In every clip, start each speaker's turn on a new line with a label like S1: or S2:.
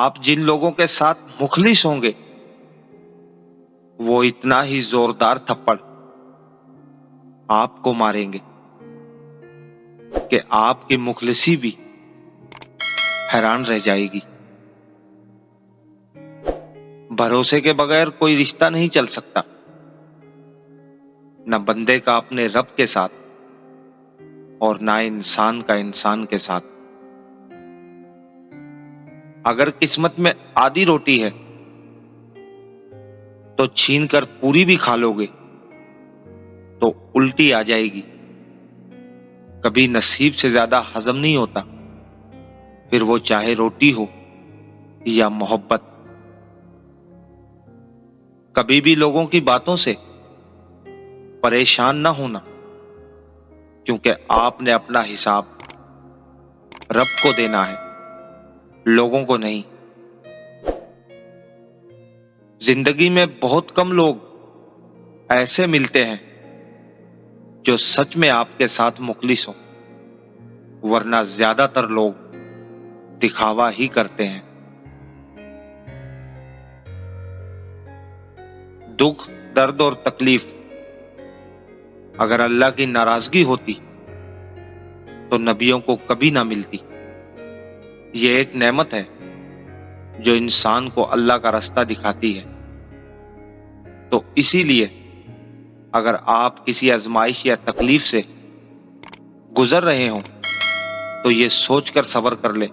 S1: آپ جن لوگوں کے ساتھ مخلص ہوں گے وہ اتنا ہی زوردار تھپڑ آپ کو ماریں گے کہ آپ کی مخلصی بھی حیران رہ جائے گی۔ بھروسے کے بغیر کوئی رشتہ نہیں چل سکتا، نہ بندے کا اپنے رب کے ساتھ اور نہ انسان کا انسان کے ساتھ۔ اگر قسمت میں آدھی روٹی ہے تو چھین کر پوری بھی کھا لو گے تو الٹی آ جائے گی۔ کبھی نصیب سے زیادہ ہضم نہیں ہوتا، پھر وہ چاہے روٹی ہو یا محبت۔ کبھی بھی لوگوں کی باتوں سے پریشان نہ ہونا، کیونکہ آپ نے اپنا حساب رب کو دینا ہے، لوگوں کو نہیں۔ زندگی میں بہت کم لوگ ایسے ملتے ہیں جو سچ میں آپ کے ساتھ مخلص ہوں، ورنہ زیادہ تر لوگ دکھاوا ہی کرتے ہیں۔ دکھ، درد اور تکلیف اگر اللہ کی ناراضگی ہوتی تو نبیوں کو کبھی نہ ملتی۔ یہ ایک نعمت ہے جو انسان کو اللہ کا راستہ دکھاتی ہے۔ تو اسی لیے اگر آپ کسی آزمائش یا تکلیف سے گزر رہے ہوں تو یہ سوچ کر صبر کر لیں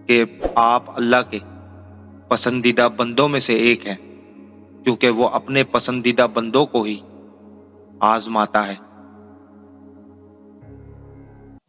S1: کہ آپ اللہ کے پسندیدہ بندوں میں سے ایک ہیں، کیونکہ وہ اپنے پسندیدہ بندوں کو ہی آزماتا ہے۔